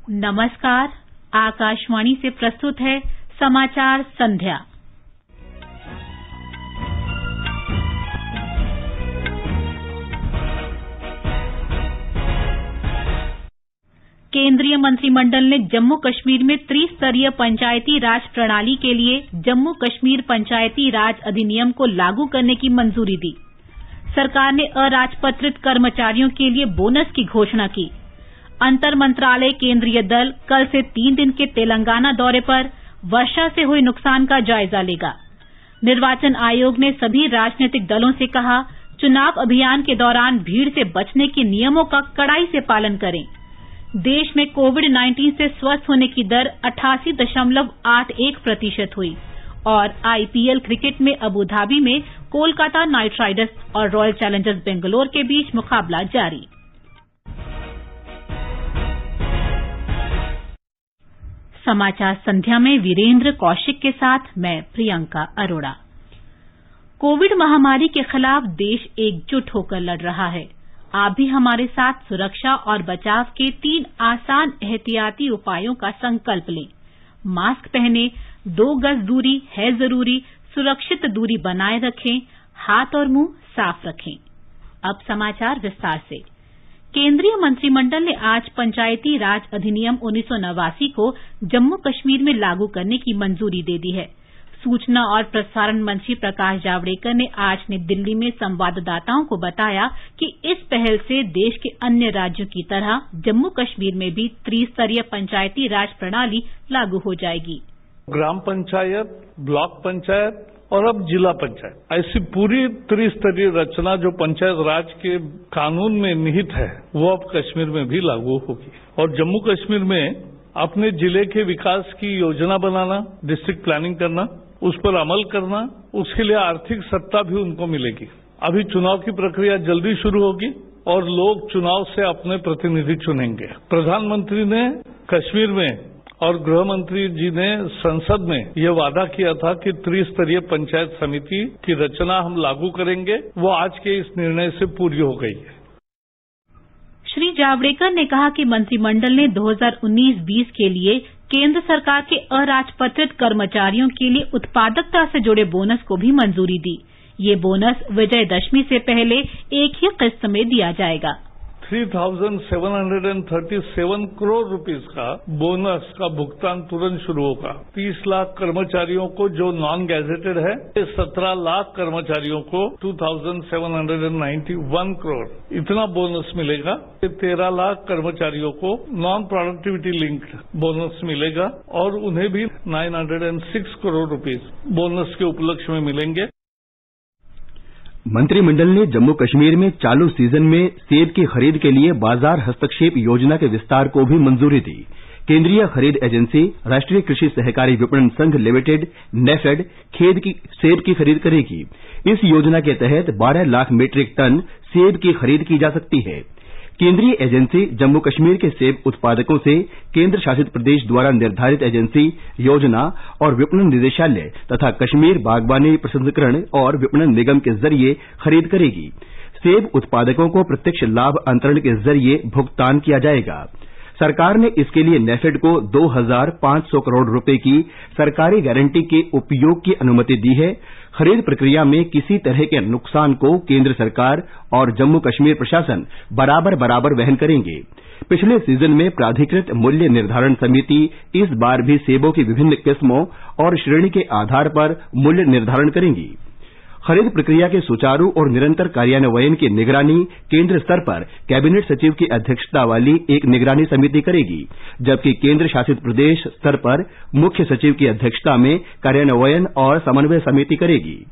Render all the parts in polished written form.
नमस्कार। आकाशवाणी से प्रस्तुत है समाचार संध्या। केंद्रीय मंत्रिमंडल ने जम्मू कश्मीर में त्रिस्तरीय पंचायती राज प्रणाली के लिए जम्मू कश्मीर पंचायती राज अधिनियम को लागू करने की मंजूरी दी। सरकार ने अराजपत्रित कर्मचारियों के लिए बोनस की घोषणा की। अंतर मंत्रालय केंद्रीय दल कल से 3 दिन के तेलंगाना दौरे पर वर्षा से हुए नुकसान का जायजा लेगा। निर्वाचन आयोग ने सभी राजनीतिक दलों से कहा, चुनाव अभियान के दौरान भीड़ से बचने के नियमों का कड़ाई से पालन करें। देश में कोविड-19 से स्वस्थ होने की दर 88.81% हुई और आईपीएल क्रिकेट में अबू धाबी में कोलकाता नाइट राइडर्स और रॉयल चैलेंजर्स बेंगलोर के बीच मुकाबला जारी। समाचार संध्या में वीरेंद्र कौशिक के साथ मैं प्रियंका अरोड़ा। कोविड महामारी के खिलाफ देश एकजुट होकर लड़ रहा है। आप भी हमारे साथ सुरक्षा और बचाव के 3 आसान एहतियाती उपायों का संकल्प लें। मास्क पहनें, 2 गज दूरी है जरूरी, सुरक्षित दूरी बनाए रखें, हाथ और मुंह साफ रखें। अब समाचार विस्तार से। केंद्रीय मंत्रिमंडल ने आज पंचायती राज अधिनियम 1989 को जम्मू कश्मीर में लागू करने की मंजूरी दे दी है। सूचना और प्रसारण मंत्री प्रकाश जावड़ेकर ने आज नई दिल्ली में संवाददाताओं को बताया कि इस पहल से देश के अन्य राज्यों की तरह जम्मू कश्मीर में भी त्रिस्तरीय पंचायती राज प्रणाली लागू हो जाएगी। ग्राम पंचायत, ब्लॉक पंचायत और अब जिला पंचायत, ऐसी पूरी त्रिस्तरीय रचना जो पंचायत राज के कानून में निहित है, वो अब कश्मीर में भी लागू होगी। और जम्मू कश्मीर में अपने जिले के विकास की योजना बनाना, डिस्ट्रिक्ट प्लानिंग करना, उस पर अमल करना, उसके लिए आर्थिक सत्ता भी उनको मिलेगी। अभी चुनाव की प्रक्रिया जल्दी शुरू होगी और लोग चुनाव से अपने प्रतिनिधि चुनेंगे। प्रधानमंत्री ने कश्मीर में और गृह मंत्री जी ने संसद में ये वादा किया था कि त्रिस्तरीय पंचायत समिति की रचना हम लागू करेंगे। वो आज के इस निर्णय से पूरी हो गई है। श्री जावड़ेकर ने कहा कि मंत्रिमंडल ने 2019-20 के लिए केंद्र सरकार के अराजपत्रित कर्मचारियों के लिए उत्पादकता से जुड़े बोनस को भी मंजूरी दी। ये बोनस विजयदशमी से पहले एक ही किस्त में दिया जाएगा। 3,737 करोड़ रुपीस का बोनस का भुगतान तुरंत शुरू होगा। 30 लाख कर्मचारियों को जो नॉन गैजेटेड है, 17 लाख कर्मचारियों को 2,791 करोड़ इतना बोनस मिलेगा। 13 लाख कर्मचारियों को नॉन प्रोडक्टिविटी लिंक्ड बोनस मिलेगा और उन्हें भी 906 करोड़ रुपीस बोनस के उपलक्ष्य में मिलेंगे। मंत्रिमंडल ने जम्मू कश्मीर में चालू सीजन में सेब की खरीद के लिए बाजार हस्तक्षेप योजना के विस्तार को भी मंजूरी दी। केंद्रीय खरीद एजेंसी राष्ट्रीय कृषि सहकारी विपणन संघ लिमिटेड नेफेड सेब की खरीद करेगी। इस योजना के तहत 12 लाख मीट्रिक टन सेब की खरीद की जा सकती है। केंद्रीय एजेंसी जम्मू कश्मीर के सेब उत्पादकों से केंद्र शासित प्रदेश द्वारा निर्धारित एजेंसी, योजना और विपणन निदेशालय तथा कश्मीर बागवानी प्रसंस्करण और विपणन निगम के जरिए खरीद करेगी। सेब उत्पादकों को प्रत्यक्ष लाभ अंतरण के जरिए भुगतान किया जाएगा। सरकार ने इसके लिए नेफेड को 2,500 करोड़ रुपए की सरकारी गारंटी के उपयोग की अनुमति दी है। खरीद प्रक्रिया में किसी तरह के नुकसान को केंद्र सरकार और जम्मू कश्मीर प्रशासन बराबर वहन करेंगे। पिछले सीजन में प्राधिकृत मूल्य निर्धारण समिति इस बार भी सेबों की विभिन्न किस्मों और श्रेणी के आधार पर मूल्य निर्धारण करेंगी। खरीद प्रक्रिया के सुचारू और निरंतर कार्यान्वयन की निगरानी केंद्र स्तर पर कैबिनेट सचिव की अध्यक्षता वाली एक निगरानी समिति करेगी, जबकि केंद्र शासित प्रदेश स्तर पर मुख्य सचिव की अध्यक्षता में कार्यान्वयन और समन्वय समिति करेगी।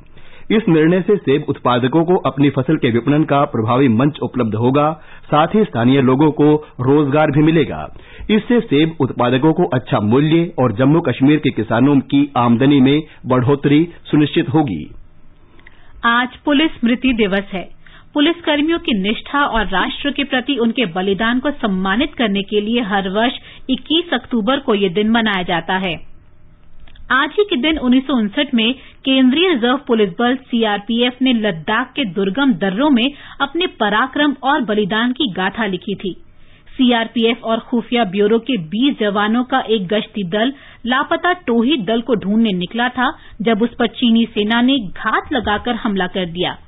इस निर्णय से सेब उत्पादकों को अपनी फसल के विपणन का प्रभावी मंच उपलब्ध होगा, साथ ही स्थानीय लोगों को रोजगार भी मिलेगा। इससे सेब उत्पादकों को अच्छा मूल्य और जम्मू कश्मीर के किसानों की आमदनी में बढ़ोतरी सुनिश्चित होगी। आज पुलिस स्मृति दिवस है। पुलिसकर्मियों की निष्ठा और राष्ट्र के प्रति उनके बलिदान को सम्मानित करने के लिए हर वर्ष 21 अक्टूबर को ये दिन मनाया जाता है। आज ही के दिन 1959 में केंद्रीय रिजर्व पुलिस बल सीआरपीएफ ने लद्दाख के दुर्गम दर्रों में अपने पराक्रम और बलिदान की गाथा लिखी थी। सीआरपीएफ और खुफिया ब्यूरो के 20 जवानों का एक गश्ती दल लापता टोही दल को ढूंढने निकला था, जब उस पर चीनी सेना ने घात लगाकर हमला कर दिया।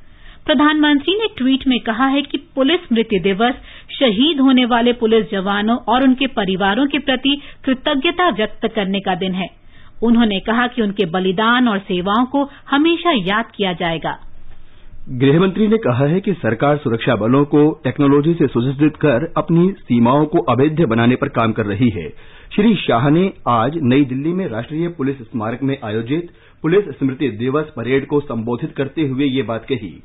प्रधानमंत्री ने ट्वीट में कहा है कि पुलिस स्मृति दिवस शहीद होने वाले पुलिस जवानों और उनके परिवारों के प्रति कृतज्ञता व्यक्त करने का दिन है। उन्होंने कहा कि उनके बलिदान और सेवाओं को हमेशा याद किया जाएगा। गृहमंत्री ने कहा है कि सरकार सुरक्षा बलों को टेक्नोलॉजी से सुसज्जित कर अपनी सीमाओं को अभेद्य बनाने पर काम कर रही है। श्री शाह ने आज नई दिल्ली में राष्ट्रीय पुलिस स्मारक में आयोजित पुलिस स्मृति दिवस परेड को संबोधित करते हुए ये बात कही।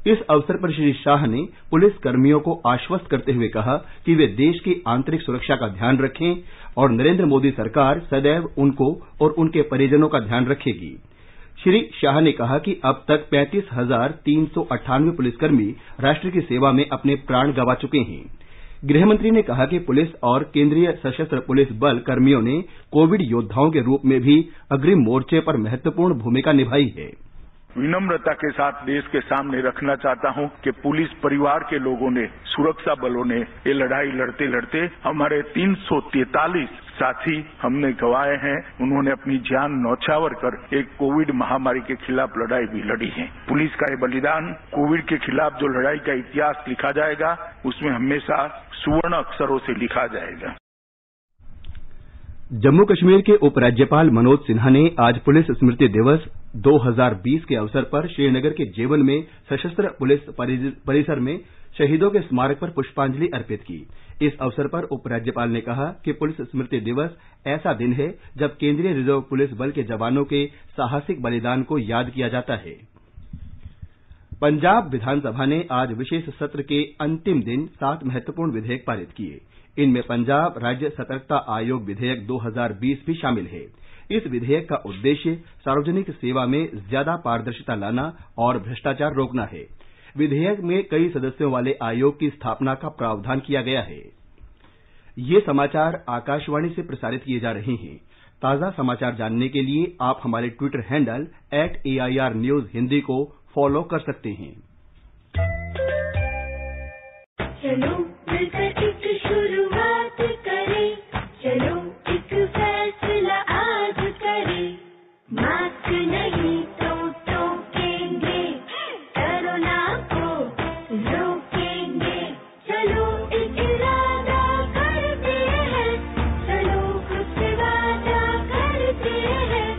इस अवसर पर श्री शाह ने पुलिस कर्मियों को आश्वस्त करते हुए कहा कि वे देश की आंतरिक सुरक्षा का ध्यान रखें और नरेंद्र मोदी सरकार सदैव उनको और उनके परिजनों का ध्यान रखेगी। श्री शाह ने कहा कि अब तक 35,398 पुलिसकर्मी राष्ट्र की सेवा में अपने प्राण गंवा चुके हैं। गृहमंत्री ने कहा कि पुलिस और केंद्रीय सशस्त्र पुलिस बल कर्मियों ने कोविड योद्धाओं के रूप में भी अग्रिम मोर्चे पर महत्वपूर्ण भूमिका निभाई है। विनम्रता के साथ देश के सामने रखना चाहता हूं कि पुलिस परिवार के लोगों ने, सुरक्षा बलों ने ये लड़ाई लड़ते लड़ते हमारे 343 साथी हमने गंवाए हैं। उन्होंने अपनी जान न्यौछावर कर एक कोविड महामारी के खिलाफ लड़ाई भी लड़ी है। पुलिस का ये बलिदान, कोविड के खिलाफ जो लड़ाई का इतिहास लिखा जाएगा, उसमें हमेशा स्वर्ण अक्षरों से लिखा जाएगा। जम्मू कश्मीर के उपराज्यपाल मनोज सिन्हा ने आज पुलिस स्मृति दिवस 2020 के अवसर पर श्रीनगर के जेवन में सशस्त्र पुलिस परिसर में शहीदों के स्मारक पर पुष्पांजलि अर्पित की। इस अवसर पर उपराज्यपाल ने कहा कि पुलिस स्मृति दिवस ऐसा दिन है जब केंद्रीय रिजर्व पुलिस बल के जवानों के साहसिक बलिदान को याद किया जाता है। पंजाब विधानसभा ने आज विशेष सत्र के अंतिम दिन 7 महत्वपूर्ण विधेयक पारित किए। इनमें पंजाब राज्य सतर्कता आयोग विधेयक 2020 भी शामिल है। इस विधेयक का उद्देश्य सार्वजनिक सेवा में ज्यादा पारदर्शिता लाना और भ्रष्टाचार रोकना है। विधेयक में कई सदस्यों वाले आयोग की स्थापना का प्रावधान किया गया है। ये समाचार आकाशवाणी से प्रसारित किए जा रहे हैं। ताजा समाचार जानने के लिए आप हमारे Twitter handle @AIR News Hindi को फॉलो कर सकते हैं। चलो मिलकर एक शुरुआत करें, चलो एक फैसला आज करें, मास्क नहीं तो टोकेंगे, कोरोना को रोकेंगे, चलो एक इरादा करते हैं, चलो खुद से वादा करते हैं,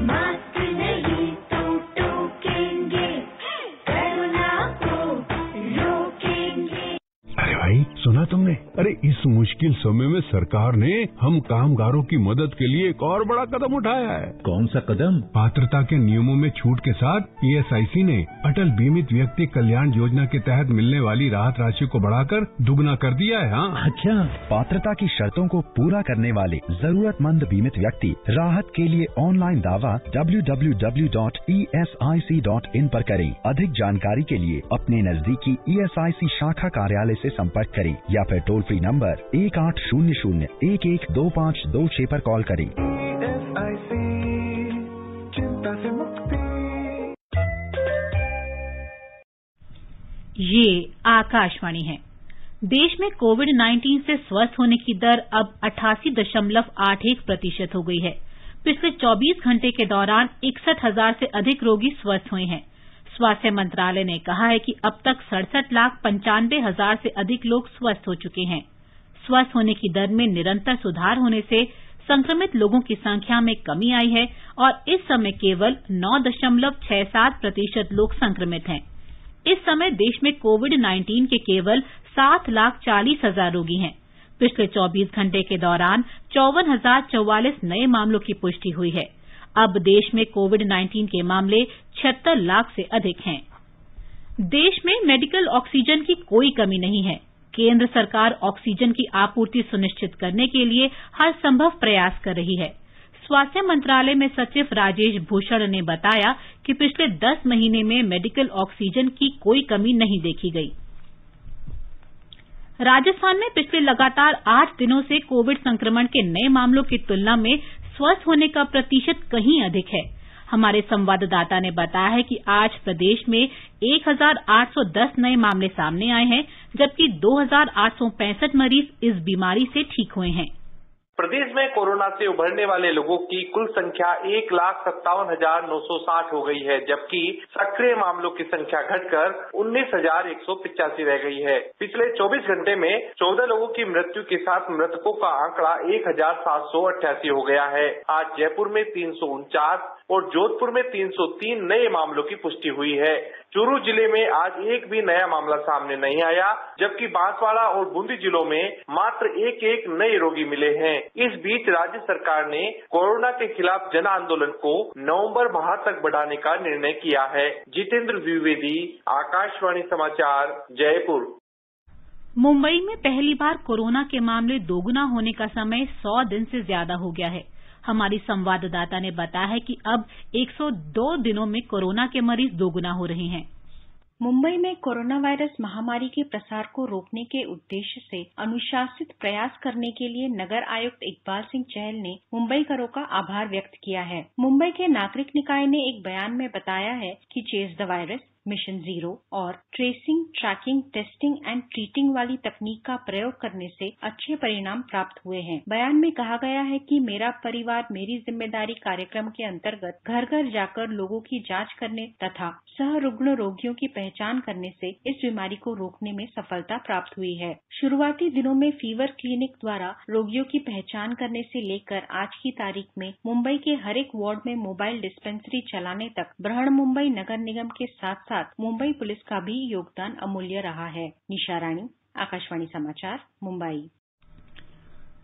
मास्क नहीं तो टोकेंगे, कोरोना को रोकेंगे। अरे भाई, सुना तुमने? अरे इस मुश्किल समय में सरकार ने हम कामगारों की मदद के लिए एक और बड़ा कदम उठाया है। कौन सा कदम? पात्रता के नियमों में छूट के साथ ESIC ने अटल बीमित व्यक्ति कल्याण योजना के तहत मिलने वाली राहत राशि को बढ़ाकर दुगना कर दिया है। हाँ, अच्छा। पात्रता की शर्तों को पूरा करने वाले जरूरतमंद बीमित व्यक्ति राहत के लिए ऑनलाइन दावा www.esic.in पर करें। अधिक जानकारी के लिए अपने नजदीकी ESIC शाखा कार्यालय से संपर्क करें या फिर टोल फ्री नंबर 1800-112526 पर कॉल करें। ये आकाशवाणी है। देश में कोविड-19 से स्वस्थ होने की दर अब 88.81% हो गई है। पिछले 24 घंटे के दौरान 61,000 से अधिक रोगी स्वस्थ हुए हैं। स्वास्थ्य मंत्रालय ने कहा है कि अब तक 67,95,000 से अधिक लोग स्वस्थ हो चुके हैं। स्वस्थ होने की दर में निरंतर सुधार होने से संक्रमित लोगों की संख्या में कमी आई है और इस समय केवल 9.67% लोग संक्रमित हैं। इस समय देश में कोविड-19 के केवल 7,40,000 रोगी हैं। पिछले 24 घंटे के दौरान 54,044 नए मामलों की पुष्टि हुई है। अब देश में कोविड-19 के मामले 76 लाख से अधिक हैं। देश में मेडिकल ऑक्सीजन की कोई कमी नहीं है। केंद्र सरकार ऑक्सीजन की आपूर्ति सुनिश्चित करने के लिए हर संभव प्रयास कर रही है। स्वास्थ्य मंत्रालय में सचिव राजेश भूषण ने बताया कि पिछले 10 महीने में मेडिकल ऑक्सीजन की कोई कमी नहीं देखी गई। राजस्थान में पिछले लगातार 8 दिनों से कोविड संक्रमण के नए मामलों की तुलना में स्वस्थ होने का प्रतिशत कहीं अधिक है। हमारे संवाददाता ने बताया है कि आज प्रदेश में 1810 नए मामले सामने आए हैं, जबकि 2865 मरीज इस बीमारी से ठीक हुए हैं। प्रदेश में कोरोना से उभरने वाले लोगों की कुल संख्या 1,57,960 हो गई है, जबकि सक्रिय मामलों की संख्या घटकर 19,185 रह गई है। पिछले 24 घंटे में 14 लोगों की मृत्यु के साथ मृतकों का आंकड़ा 1,788 हो गया है। आज जयपुर में 349 और जोधपुर में 303 नए मामलों की पुष्टि हुई है। चूरू जिले में आज एक भी नया मामला सामने नहीं आया, जबकि बांसवाड़ा और बूंदी जिलों में मात्र एक नए रोगी मिले हैं। इस बीच राज्य सरकार ने कोरोना के खिलाफ जन आंदोलन को नवंबर माह तक बढ़ाने का निर्णय किया है। जितेंद्र द्विवेदी, आकाशवाणी समाचार, जयपुर। मुंबई में पहली बार कोरोना के मामले दोगुना होने का समय 100 दिन से ज्यादा हो गया है। हमारी संवाददाता ने बताया है कि अब 102 दिनों में कोरोना के मरीज दोगुना हो रहे हैं। मुंबई में कोरोना वायरस महामारी के प्रसार को रोकने के उद्देश्य से अनुशासित प्रयास करने के लिए नगर आयुक्त इकबाल सिंह चहल ने मुंबईकरों का आभार व्यक्त किया है। मुंबई के नागरिक निकाय ने एक बयान में बताया है कि chase the virus, mission zero और tracing, tracking, testing and treating वाली तकनीक का प्रयोग करने से अच्छे परिणाम प्राप्त हुए हैं। बयान में कहा गया है कि मेरा परिवार मेरी जिम्मेदारी कार्यक्रम के अंतर्गत घर घर जाकर लोगों की जांच करने तथा सहरुग्ण रोगियों की पहचान करने से इस बीमारी को रोकने में सफलता प्राप्त हुई है। शुरुआती दिनों में फीवर क्लिनिक द्वारा रोगियों की पहचान करने से लेकर आज की तारीख में मुंबई के हर एक वार्ड में मोबाइल डिस्पेंसरी चलाने तक बृहन मुंबई नगर निगम के साथ मुंबई पुलिस का भी योगदान अमूल्य रहा है। निशा रानी, आकाशवाणी समाचार, मुंबई।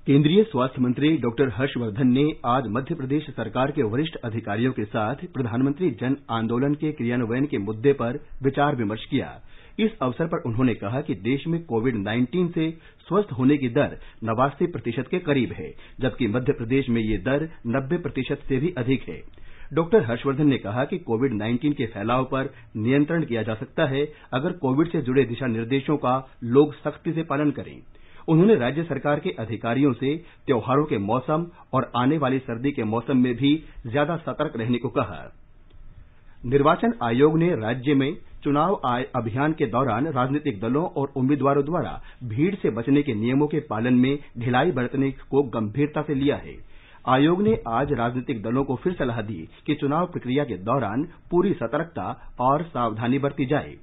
केंद्रीय स्वास्थ्य मंत्री डॉक्टर हर्षवर्धन ने आज मध्य प्रदेश सरकार के वरिष्ठ अधिकारियों के साथ प्रधानमंत्री जन आंदोलन के क्रियान्वयन के मुद्दे पर विचार विमर्श किया। इस अवसर पर उन्होंने कहा कि देश में कोविड-19 से स्वस्थ होने की दर 89% के करीब है, जबकि मध्य प्रदेश में ये दर 90% से भी अधिक है। डॉक्टर हर्षवर्धन ने कहा कि कोविड-19 के फैलाव पर नियंत्रण किया जा सकता है अगर कोविड से जुड़े दिशा निर्देशों का लोग सख्ती से पालन करें। उन्होंने राज्य सरकार के अधिकारियों से त्योहारों के मौसम और आने वाली सर्दी के मौसम में भी ज्यादा सतर्क रहने को कहा। निर्वाचन आयोग ने राज्य में चुनाव अभियान के दौरान राजनीतिक दलों और उम्मीदवारों द्वारा भीड़ से बचने के नियमों के पालन में ढिलाई बरतने को गंभीरता से लिया है। आयोग ने आज राजनीतिक दलों को फिर सलाह दी कि चुनाव प्रक्रिया के दौरान पूरी सतर्कता और सावधानी बरती जाए।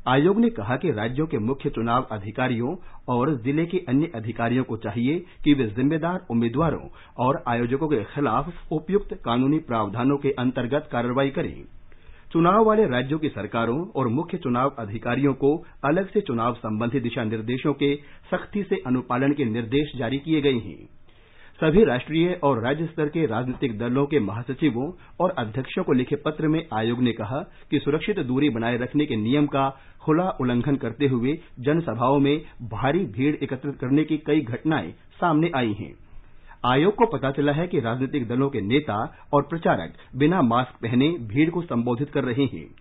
आयोग ने कहा कि राज्यों के मुख्य चुनाव अधिकारियों और जिले के अन्य अधिकारियों को चाहिए कि वे जिम्मेदार उम्मीदवारों और आयोजकों के खिलाफ उपयुक्त कानूनी प्रावधानों के अंतर्गत कार्रवाई करें। चुनाव वाले राज्यों की सरकारों और मुख्य चुनाव अधिकारियों को अलग से चुनाव संबंधी दिशा निर्देशों के सख्ती से अनुपालन के निर्देश जारी किए गए हैं। सभी राष्ट्रीय और राज्य स्तर के राजनीतिक दलों के महासचिवों और अध्यक्षों को लिखे पत्र में आयोग ने कहा कि सुरक्षित दूरी बनाए रखने के नियम का खुला उल्लंघन करते हुए जनसभाओं में भारी भीड़ एकत्रित करने की कई घटनाएं सामने आई हैं। आयोग को पता चला है कि राजनीतिक दलों के नेता और प्रचारक बिना मास्क पहने भीड़ को संबोधित कर रहे हैं।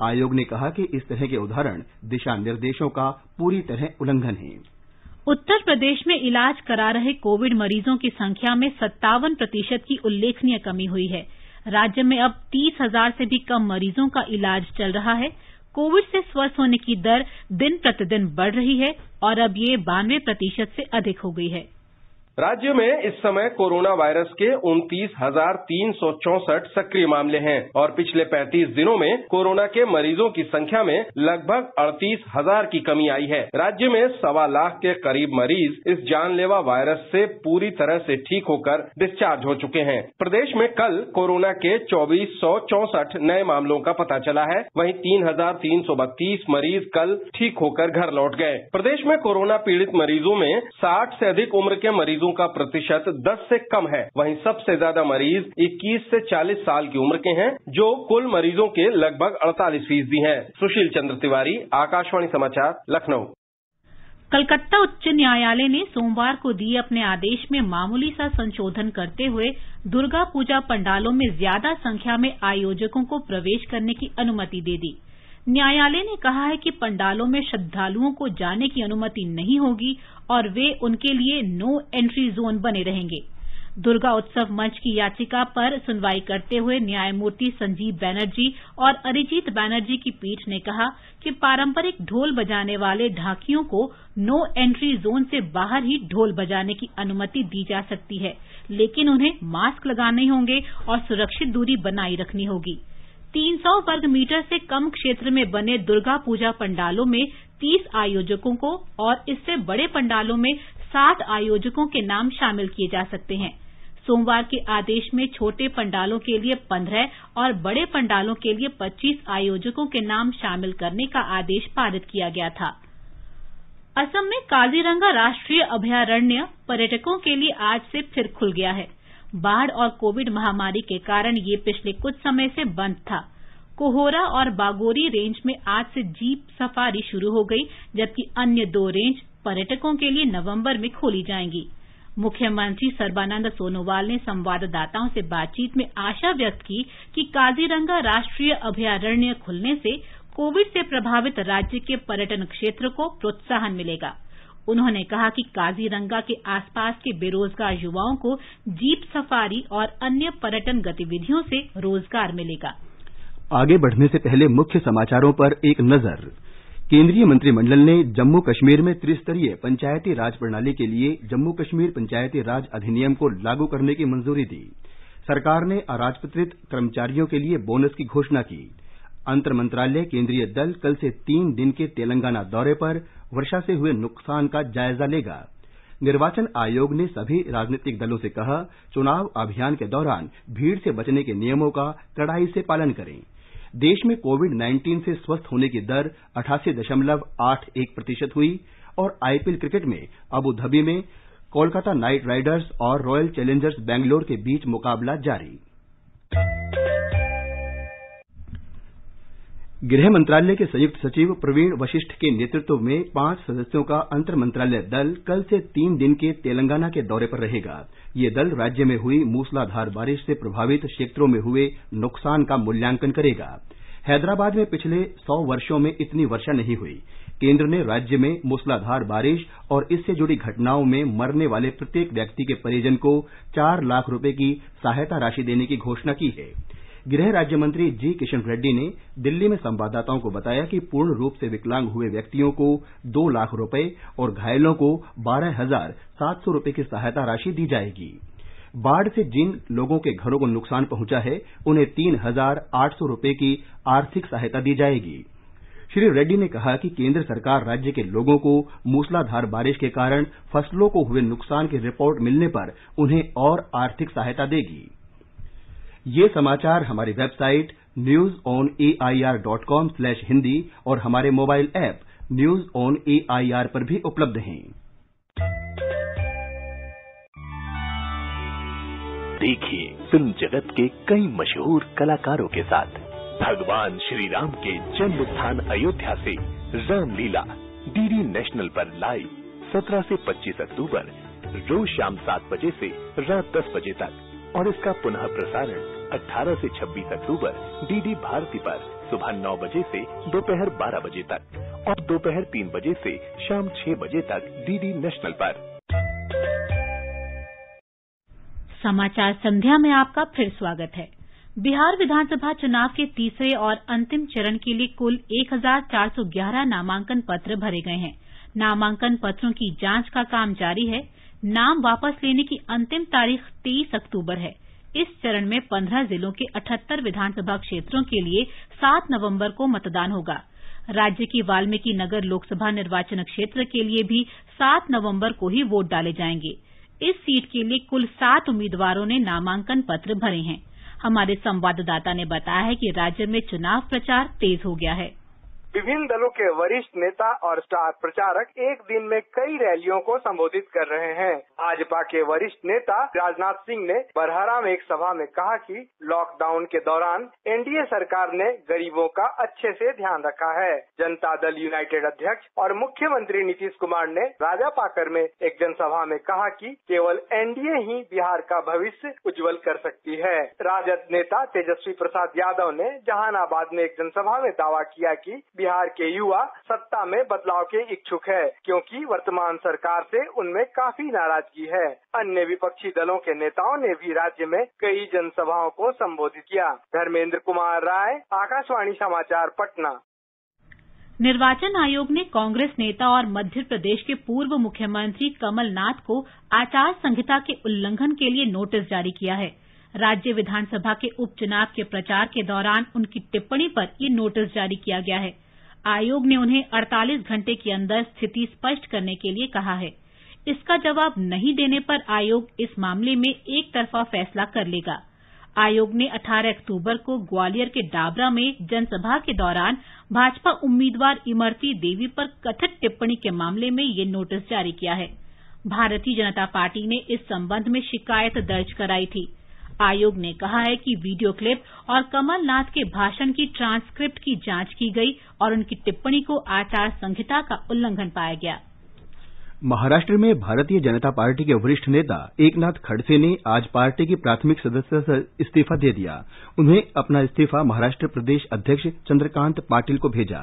आयोग ने कहा कि इस तरह के उदाहरण दिशा निर्देशों का पूरी तरह उल्लंघन है। उत्तर प्रदेश में इलाज करा रहे कोविड मरीजों की संख्या में 57% की उल्लेखनीय कमी हुई है। राज्य में अब 30,000 से भी कम मरीजों का इलाज चल रहा है। कोविड से स्वस्थ होने की दर दिन प्रतिदिन बढ़ रही है और अब ये 92% से अधिक हो गई है। राज्य में इस समय कोरोना वायरस के 29,364 सक्रिय मामले हैं और पिछले 35 दिनों में कोरोना के मरीजों की संख्या में लगभग 38,000 की कमी आई है। राज्य में 1.25 लाख के करीब मरीज इस जानलेवा वायरस से पूरी तरह से ठीक होकर डिस्चार्ज हो चुके हैं। प्रदेश में कल कोरोना के 2464 नए मामलों का पता चला है। वहीं 3,332 मरीज कल ठीक होकर घर लौट गए। प्रदेश में कोरोना पीड़ित मरीजों में 60 से अधिक उम्र के मरीजों का प्रतिशत 10 से कम है। वहीं सबसे ज्यादा मरीज 21 से 40 साल की उम्र के हैं, जो कुल मरीजों के लगभग 48% हैं। सुशील चंद्र तिवारी, आकाशवाणी समाचार, लखनऊ। कलकत्ता उच्च न्यायालय ने सोमवार को दिए अपने आदेश में मामूली सा संशोधन करते हुए दुर्गा पूजा पंडालों में ज्यादा संख्या में आयोजकों को प्रवेश करने की अनुमति दे दी। न्यायालय ने कहा है कि पंडालों में श्रद्धालुओं को जाने की अनुमति नहीं होगी और वे उनके लिए नो एंट्री जोन बने रहेंगे। दुर्गा उत्सव मंच की याचिका पर सुनवाई करते हुए न्यायमूर्ति संजीव बैनर्जी और अरिजीत बैनर्जी की पीठ ने कहा कि पारंपरिक ढोल बजाने वाले ढाकियों को नो एंट्री जोन से बाहर ही ढोल बजाने की अनुमति दी जा सकती है, लेकिन उन्हें मास्क लगाने होंगे और सुरक्षित दूरी बनाए रखनी होगी। 300 वर्ग मीटर से कम क्षेत्र में बने दुर्गा पूजा पंडालों में 30 आयोजकों को और इससे बड़े पंडालों में 60 आयोजकों के नाम शामिल किए जा सकते हैं। सोमवार के आदेश में छोटे पंडालों के लिए 15 और बड़े पंडालों के लिए 25 आयोजकों के नाम शामिल करने का आदेश पारित किया गया था। असम में काजीरंगा राष्ट्रीय अभयारण्य पर्यटकों के लिए आज से फिर खुल गया है। बाढ़ और कोविड महामारी के कारण ये पिछले कुछ समय से बंद था। कोहोरा और बागोरी रेंज में आज से जीप सफारी शुरू हो गई, जबकि अन्य 2 रेंज पर्यटकों के लिए नवंबर में खोली जाएंगी। मुख्यमंत्री सर्बानंद सोनोवाल ने संवाददाताओं से बातचीत में आशा व्यक्त की कि काजीरंगा राष्ट्रीय अभयारण्य खुलने से कोविड से प्रभावित राज्य के पर्यटन क्षेत्र को प्रोत्साहन मिलेगा। उन्होंने कहा कि काजीरंगा के आसपास के बेरोजगार युवाओं को जीप सफारी और अन्य पर्यटन गतिविधियों से रोजगार मिलेगा। आगे बढ़ने से पहले मुख्य समाचारों पर एक नजर। केंद्रीय मंत्रिमंडल ने जम्मू कश्मीर में त्रिस्तरीय पंचायती राज प्रणाली के लिए जम्मू कश्मीर पंचायती राज अधिनियम को लागू करने की मंजूरी दी। सरकार ने अराजपत्रित कर्मचारियों के लिए बोनस की घोषणा की। अंतर मंत्रालय केंद्रीय दल कल से 3 दिन के तेलंगाना दौरे पर वर्षा से हुए नुकसान का जायजा लेगा। निर्वाचन आयोग ने सभी राजनीतिक दलों से कहा, चुनाव अभियान के दौरान भीड़ से बचने के नियमों का कड़ाई से पालन करें। देश में कोविड-19 से स्वस्थ होने की दर 88.81% हुई और आईपीएल क्रिकेट में अबू धाबी में कोलकाता नाइट राइडर्स और रॉयल चैलेंजर्स बेंगलोर के बीच मुकाबला जारी। गृह मंत्रालय के संयुक्त सचिव प्रवीण वशिष्ठ के नेतृत्व में 5 सदस्यों का अंतर मंत्रालय दल कल से 3 दिन के तेलंगाना के दौरे पर रहेगा। ये दल राज्य में हुई मूसलाधार बारिश से प्रभावित क्षेत्रों में हुए नुकसान का मूल्यांकन करेगा। हैदराबाद में पिछले 100 वर्षों में इतनी वर्षा नहीं हुई। केंद्र ने राज्य में मूसलाधार बारिश और इससे जुड़ी घटनाओं में मरने वाले प्रत्येक व्यक्ति के परिजन को 4 लाख रुपए की सहायता राशि देने की घोषणा की है। गृह राज्य मंत्री जी किशन रेड्डी ने दिल्ली में संवाददाताओं को बताया कि पूर्ण रूप से विकलांग हुए व्यक्तियों को 2 लाख रुपए और घायलों को 12,700 रुपए की सहायता राशि दी जाएगी। बाढ़ से जिन लोगों के घरों को नुकसान पहुंचा है, उन्हें 3,800 रुपए की आर्थिक सहायता दी जाएगी। श्री रेड्डी ने कहा कि केंद्र सरकार राज्य के लोगों को मूसलाधार बारिश के कारण फसलों को हुए नुकसान की रिपोर्ट मिलने पर उन्हें और आर्थिक सहायता देगी। ये समाचार हमारी वेबसाइट newsonair.com/hindi और हमारे mobile app news on AIR पर भी उपलब्ध हैं। देखिए फिल्म जगत के कई मशहूर कलाकारों के साथ भगवान श्री राम के जन्म स्थान अयोध्या से रामलीला डीडी नेशनल पर लाइव 17 से 25 अक्टूबर रोज शाम 7 बजे से रात 10 बजे तक और इसका पुनः प्रसारण 18 से 26 अक्टूबर डीडी भारती पर सुबह 9 बजे से दोपहर 12 बजे तक और दोपहर 3 बजे से शाम 6 बजे तक डीडी नेशनल पर। समाचार संध्या में आपका फिर स्वागत है। बिहार विधानसभा चुनाव के तीसरे और अंतिम चरण के लिए कुल 1,411 नामांकन पत्र भरे गए हैं। नामांकन पत्रों की जांच का काम जारी है। नाम वापस लेने की अंतिम तारीख 23 अक्टूबर है। इस चरण में 15 जिलों के 78 विधानसभा क्षेत्रों के लिए 7 नवंबर को मतदान होगा। राज्य की वाल्मीकि नगर लोकसभा निर्वाचन क्षेत्र के लिए भी 7 नवंबर को ही वोट डाले जाएंगे। इस सीट के लिए कुल 7 उम्मीदवारों ने नामांकन पत्र भरे हैं। हमारे संवाददाता ने बताया है कि राज्य में चुनाव प्रचार तेज हो गया है। विभिन्न दलों के वरिष्ठ नेता और स्टार प्रचारक एक दिन में कई रैलियों को संबोधित कर रहे हैं। भाजपा के वरिष्ठ नेता राजनाथ सिंह ने बरहरा में एक सभा में कहा कि लॉकडाउन के दौरान एनडीए सरकार ने गरीबों का अच्छे से ध्यान रखा है। जनता दल यूनाइटेड अध्यक्ष और मुख्यमंत्री नीतीश कुमार ने राजापाकर में एक जनसभा में कहा कि केवल एनडीए ही बिहार का भविष्य उज्जवल कर सकती है। राजद नेता तेजस्वी प्रसाद यादव ने जहानाबाद में एक जनसभा में दावा किया कि बिहार के युवा सत्ता में बदलाव के इच्छुक है, क्योंकि वर्तमान सरकार से उनमें काफी नाराजगी नाराजगी है। अन्य विपक्षी दलों के नेताओं ने भी राज्य में कई जनसभाओं को संबोधित किया। धर्मेंद्र कुमार राय, आकाशवाणी समाचार, पटना। निर्वाचन आयोग ने कांग्रेस नेता और मध्य प्रदेश के पूर्व मुख्यमंत्री कमलनाथ को आचार संहिता के उल्लंघन के लिए नोटिस जारी किया है। राज्य विधानसभा के उपचुनाव के प्रचार के दौरान उनकी टिप्पणी पर ये नोटिस जारी किया गया है। आयोग ने उन्हें 48 घंटे के अंदर स्थिति स्पष्ट करने के लिए कहा है। इसका जवाब नहीं देने पर आयोग इस मामले में एक तरफा फैसला कर लेगा। आयोग ने 18 अक्टूबर को ग्वालियर के डाबरा में जनसभा के दौरान भाजपा उम्मीदवार इमरती देवी पर कथित टिप्पणी के मामले में ये नोटिस जारी किया है। भारतीय जनता पार्टी ने इस संबंध में शिकायत दर्ज कराई थी। आयोग ने कहा है कि वीडियो क्लिप और कमलनाथ के भाषण की ट्रांसक्रिप्ट की जांच की गई और उनकी टिप्पणी को आचार संहिता का उल्लंघन पाया गया। महाराष्ट्र में भारतीय जनता पार्टी के वरिष्ठ नेता एकनाथ खड़से ने आज पार्टी की प्राथमिक सदस्यता से इस्तीफा दे दिया। उन्हें अपना इस्तीफा महाराष्ट्र प्रदेश अध्यक्ष चंद्रकांत पाटिल को भेजा।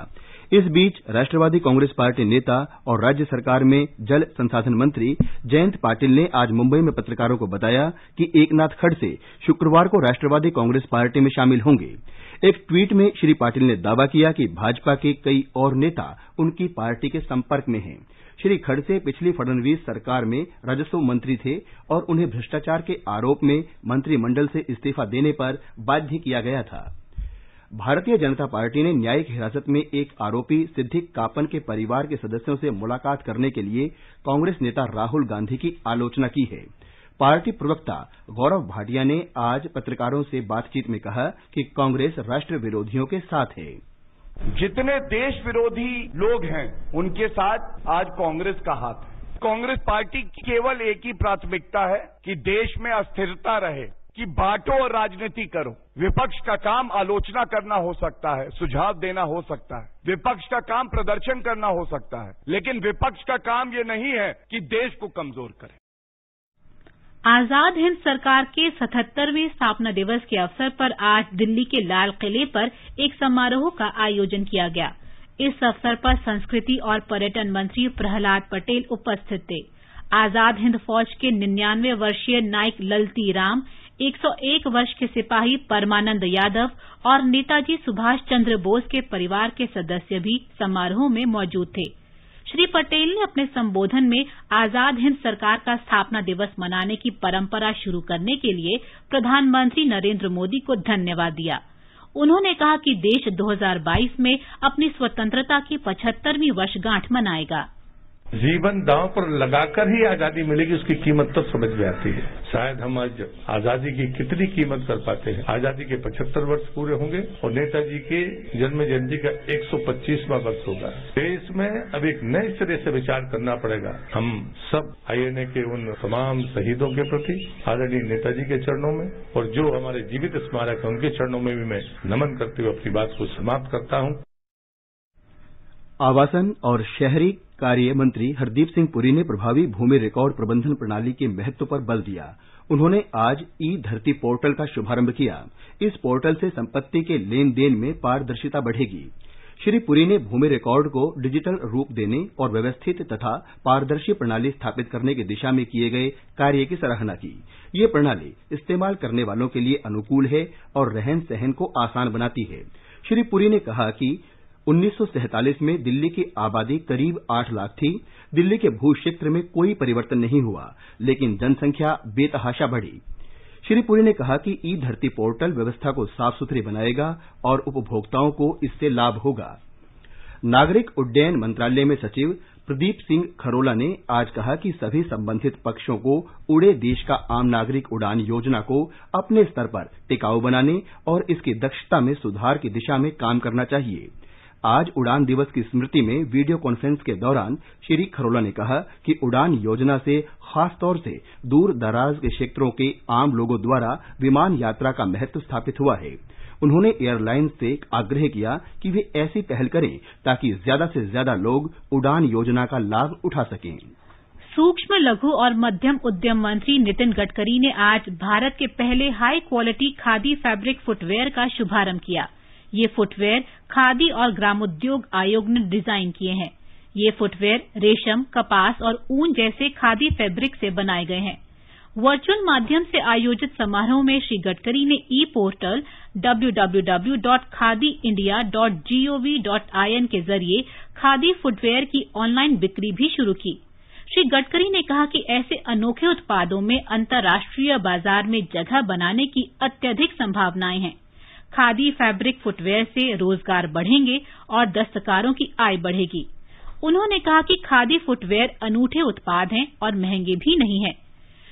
इस बीच राष्ट्रवादी कांग्रेस पार्टी नेता और राज्य सरकार में जल संसाधन मंत्री जयंत पाटिल ने आज मुंबई में पत्रकारों को बताया कि एकनाथ खड़से शुक्रवार को राष्ट्रवादी कांग्रेस पार्टी में शामिल होंगे। एक ट्वीट में श्री पाटिल ने दावा किया कि भाजपा के कई और नेता उनकी पार्टी के संपर्क में हैं। श्री खड़से पिछली फडणवीस सरकार में राजस्व मंत्री थे और उन्हें भ्रष्टाचार के आरोप में मंत्रिमंडल से इस्तीफा देने पर बाध्य किया गया था। भारतीय जनता पार्टी ने न्यायिक हिरासत में एक आरोपी सिद्दिक कापन के परिवार के सदस्यों से मुलाकात करने के लिए कांग्रेस नेता राहुल गांधी की आलोचना की है। पार्टी प्रवक्ता गौरव भाटिया ने आज पत्रकारों से बातचीत में कहा कि कांग्रेस राष्ट्र विरोधियों के साथ है। जितने देश विरोधी लोग हैं उनके साथ आज कांग्रेस का हाथ है। कांग्रेस पार्टी की केवल एक ही प्राथमिकता है कि देश में अस्थिरता रहे, कि बांटो और राजनीति करो। विपक्ष का काम आलोचना करना हो सकता है, सुझाव देना हो सकता है, विपक्ष का काम प्रदर्शन करना हो सकता है, लेकिन विपक्ष का काम ये नहीं है कि देश को कमजोर करे। आजाद हिंद सरकार के 77वें स्थापना दिवस के अवसर पर आज दिल्ली के लाल किले पर एक समारोह का आयोजन किया गया। इस अवसर पर संस्कृति और पर्यटन मंत्री प्रहलाद पटेल उपस्थित थे। आजाद हिंद फौज के 99 वर्षीय नाइक ललती राम, 101 वर्ष के सिपाही परमानंद यादव और नेताजी सुभाष चंद्र बोस के परिवार के सदस्य भी समारोह में मौजूद थे। श्री पटेल ने अपने संबोधन में आजाद हिंद सरकार का स्थापना दिवस मनाने की परंपरा शुरू करने के लिए प्रधानमंत्री नरेंद्र मोदी को धन्यवाद दिया। उन्होंने कहा कि देश 2022 में अपनी स्वतंत्रता की 75वीं वर्षगांठ मनाएगा। जीवन दांव पर लगाकर ही आजादी मिलेगी, उसकी कीमत तब समझ में आती है। शायद हम आज आजादी की कितनी कीमत कर पाते हैं। आजादी के 75 वर्ष पूरे होंगे और नेताजी के जन्म जयंती का 125वां वर्ष होगा। देश में अब एक नए सिरे से विचार करना पड़ेगा। हम सब आईएनए के उन तमाम शहीदों के प्रति आदरणीय नेताजी के चरणों में और जो हमारे जीवित स्मारक है उनके चरणों में भी मैं नमन करते हुए अपनी बात को समाप्त करता हूं। आवासन और शहरी कार्य मंत्री हरदीप सिंह पुरी ने प्रभावी भूमि रिकॉर्ड प्रबंधन प्रणाली के महत्व पर बल दिया। उन्होंने आज ई धरती पोर्टल का शुभारंभ किया। इस पोर्टल से संपत्ति के लेन देन में पारदर्शिता बढ़ेगी। श्री पुरी ने भूमि रिकॉर्ड को डिजिटल रूप देने और व्यवस्थित तथा पारदर्शी प्रणाली स्थापित करने की दिशा में किए गए कार्य की सराहना की। ये प्रणाली इस्तेमाल करने वालों के लिए अनुकूल है और रहन सहन को आसान बनाती है। श्री पुरी ने कहा कि 1947 में दिल्ली की आबादी करीब 8 लाख थी। दिल्ली के भू क्षेत्र में कोई परिवर्तन नहीं हुआ, लेकिन जनसंख्या बेतहाशा बढ़ी। श्री पुरी ने कहा कि ई धरती पोर्टल व्यवस्था को साफ सुथरी बनाएगा और उपभोक्ताओं को इससे लाभ होगा। नागरिक उड्डयन मंत्रालय में सचिव प्रदीप सिंह खरोला ने आज कहा कि सभी संबंधित पक्षों को उड़े देश का आम नागरिक उड़ान योजना को अपने स्तर पर टिकाऊ बनाने और इसकी दक्षता में सुधार की दिशा में काम करना चाहिए। आज उड़ान दिवस की स्मृति में वीडियो कॉन्फ्रेंस के दौरान श्री खरोला ने कहा कि उड़ान योजना से खासतौर से दूर दराज के क्षेत्रों के आम लोगों द्वारा विमान यात्रा का महत्व स्थापित हुआ है। उन्होंने एयरलाइंस से आग्रह किया कि वे ऐसी पहल करें ताकि ज्यादा से ज्यादा लोग उड़ान योजना का लाभ उठा सकें। सूक्ष्म लघु और मध्यम उद्यम मंत्री नितिन गडकरी ने आज भारत के पहले high quality khadi fabric footwear का शुभारंभ किया। ये फुटवेयर खादी और ग्रामोद्योग आयोग ने डिजाइन किए हैं। ये फुटवेयर रेशम, कपास और ऊन जैसे खादी फैब्रिक से बनाए गए हैं। वर्चुअल माध्यम से आयोजित समारोह में श्री गडकरी ने ई पोर्टल www.khadiindia.gov.in के जरिए खादी फुटवेयर की ऑनलाइन बिक्री भी शुरू की। श्री गडकरी ने कहा कि ऐसे अनोखे उत्पादों में अंतर्राष्ट्रीय बाजार में जगह बनाने की अत्यधिक संभावनाएं हैं। खादी फैब्रिक फुटवेयर से रोजगार बढ़ेंगे और दस्तकारों की आय बढ़ेगी। उन्होंने कहा कि खादी फुटवेयर अनूठे उत्पाद हैं और महंगे भी नहीं हैं।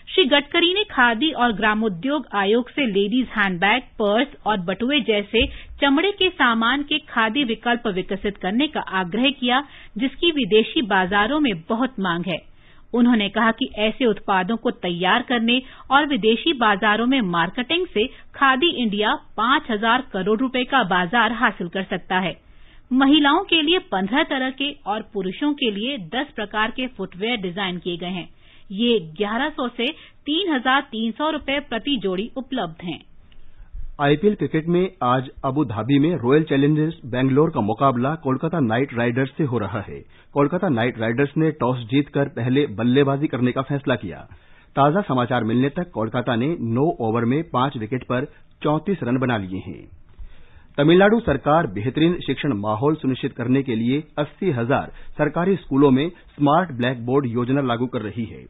श्री गडकरी ने खादी और ग्रामोद्योग आयोग से लेडीज हैंडबैग, पर्स और बटुए जैसे चमड़े के सामान के खादी विकल्प विकसित करने का आग्रह किया, जिसकी विदेशी बाजारों में बहुत मांग है। उन्होंने कहा कि ऐसे उत्पादों को तैयार करने और विदेशी बाजारों में मार्केटिंग से खादी इंडिया 5,000 करोड़ रुपए का बाजार हासिल कर सकता है। महिलाओं के लिए 15 तरह के और पुरुषों के लिए 10 प्रकार के फुटवेयर डिजाइन किए गए हैं। ये 1100 से 3,300 रुपए प्रति जोड़ी उपलब्ध हैं। आईपीएल क्रिकेट में आज अबू धाबी में रॉयल चैलेंजर्स बेंगलोर का मुकाबला कोलकाता नाइट राइडर्स से हो रहा है। कोलकाता नाइट राइडर्स ने टॉस जीतकर पहले बल्लेबाजी करने का फैसला किया। ताजा समाचार मिलने तक कोलकाता ने 9 ओवर में 5 विकेट पर 34 रन बना लिए हैं। तमिलनाडु सरकार बेहतरीन शिक्षण माहौल सुनिश्चित करने के लिए 80,000 सरकारी स्कूलों में स्मार्ट ब्लैक बोर्ड योजना लागू कर रही है।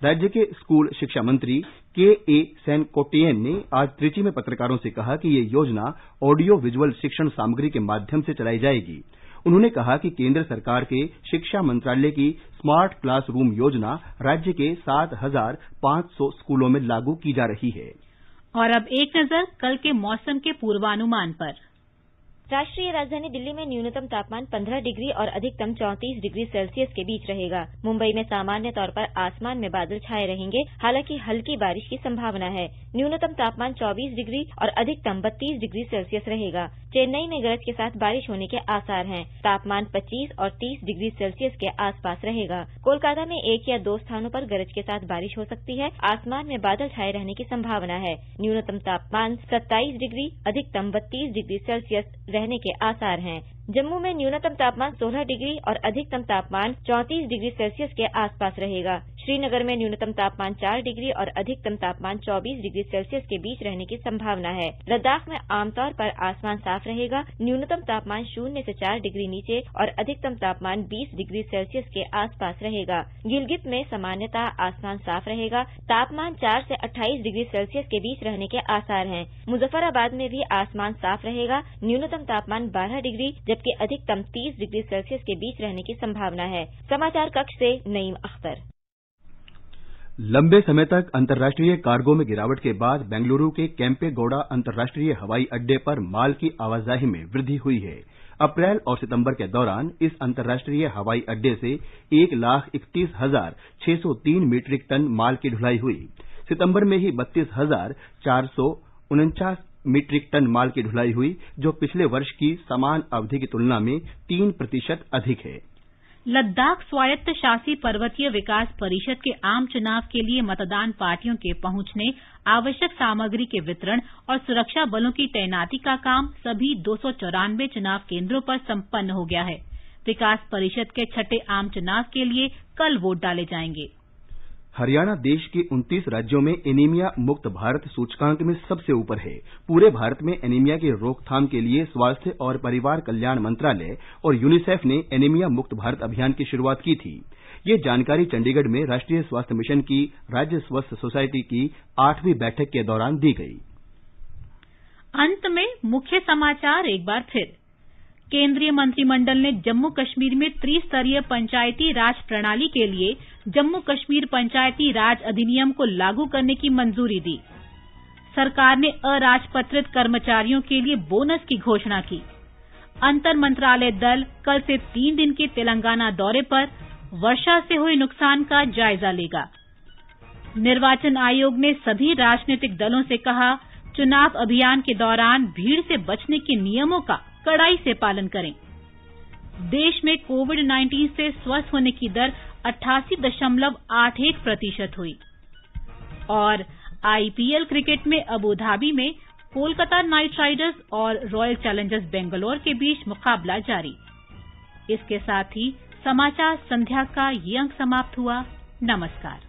राज्य के स्कूल शिक्षा मंत्री के.ए. सेनकोटियन ने आज त्रिची में पत्रकारों से कहा कि ये योजना ऑडियो विजुअल शिक्षण सामग्री के माध्यम से चलाई जाएगी। उन्होंने कहा कि केंद्र सरकार के शिक्षा मंत्रालय की स्मार्ट क्लासरूम योजना राज्य के 7,500 स्कूलों में लागू की जा रही है। और अब एक नजर कल के मौसम के पूर्वानुमान पर। राष्ट्रीय राजधानी दिल्ली में न्यूनतम तापमान 15 डिग्री और अधिकतम 34 डिग्री सेल्सियस के बीच रहेगा। मुंबई में सामान्य तौर पर आसमान में बादल छाए रहेंगे, हालांकि हल्की बारिश की संभावना है। न्यूनतम तापमान 24 डिग्री और अधिकतम 32 डिग्री सेल्सियस रहेगा। चेन्नई में गरज के साथ बारिश होने के आसार हैं। तापमान 25 और 30 डिग्री सेल्सियस के आसपास रहेगा। कोलकाता में 1 या 2 स्थानों पर गरज के साथ बारिश हो सकती है। आसमान में बादल छाए रहने की संभावना है। न्यूनतम तापमान 27 डिग्री, अधिकतम 32 डिग्री सेल्सियस रहने के आसार हैं। जम्मू में न्यूनतम तापमान 16 डिग्री और अधिकतम तापमान 34 डिग्री सेल्सियस के आसपास रहेगा। श्रीनगर में न्यूनतम तापमान 4 डिग्री और अधिकतम तापमान 24 डिग्री सेल्सियस के बीच रहने की संभावना है। लद्दाख में आमतौर पर आसमान साफ रहेगा। न्यूनतम तापमान 0 से 4 डिग्री नीचे और अधिकतम तापमान 20 डिग्री सेल्सियस के आसपास रहेगा। गिलगित में सामान्यतः आसमान साफ रहेगा। तापमान 4 से 28 डिग्री सेल्सियस के बीच रहने के आसार हैं। मुजफ्फराबाद में भी आसमान साफ रहेगा। न्यूनतम तापमान 12 डिग्री जबकि अधिकतम 30 डिग्री सेल्सियस के बीच रहने की संभावना है। समाचार कक्ष से नईम अख्तर। लंबे समय तक अंतर्राष्ट्रीय कार्गो में गिरावट के बाद बेंगलुरु के केम्पेगौड़ा अंतर्राष्ट्रीय हवाई अड्डे पर माल की आवाजाही में वृद्धि हुई है। अप्रैल और सितंबर के दौरान इस अंतर्राष्ट्रीय हवाई अड्डे से 1,31,603 मीट्रिक टन माल की ढुलाई हुई। सितंबर में ही 32,449 मीट्रिक टन माल की ढुलाई हुई, जो पिछले वर्ष की समान अवधि की तुलना में 3% अधिक है। लद्दाख स्वायत्त शासी पर्वतीय विकास परिषद के आम चुनाव के लिए मतदान पार्टियों के पहुंचने, आवश्यक सामग्री के वितरण और सुरक्षा बलों की तैनाती का काम सभी 294 चुनाव केंद्रों पर संपन्न हो गया है। विकास परिषद के 6ठे आम चुनाव के लिए कल वोट डाले जाएंगे। हरियाणा देश के 29 राज्यों में एनीमिया मुक्त भारत सूचकांक में सबसे ऊपर है। पूरे भारत में एनीमिया की रोकथाम के लिए स्वास्थ्य और परिवार कल्याण मंत्रालय और यूनिसेफ ने एनीमिया मुक्त भारत अभियान की शुरुआत की थी। ये जानकारी चंडीगढ़ में राष्ट्रीय स्वास्थ्य मिशन की राज्य स्वास्थ्य सोसाइटी की 8वीं बैठक के दौरान दी गई। अंत में मुख्य समाचार एक बार फिर। केंद्रीय मंत्रिमंडल ने जम्मू कश्मीर में त्रिस्तरीय पंचायती राज प्रणाली के लिए जम्मू कश्मीर पंचायती राज अधिनियम को लागू करने की मंजूरी दी। सरकार ने अराजपत्रित कर्मचारियों के लिए बोनस की घोषणा की। अंतर मंत्रालय दल कल से 3 दिन के तेलंगाना दौरे पर वर्षा से हुए नुकसान का जायजा लेगा। निर्वाचन आयोग ने सभी राजनीतिक दलों से कहा, चुनाव अभियान के दौरान भीड़ से बचने के नियमों का कड़ाई से पालन करें। देश में कोविड-19 से स्वस्थ होने की दर 88.81% हुई। और आईपीएल क्रिकेट में अबू धाबी में कोलकाता नाइट राइडर्स और रॉयल चैलेंजर्स बेंगलोर के बीच मुकाबला जारी। इसके साथ ही समाचार संध्या का ये अंक समाप्त हुआ। नमस्कार।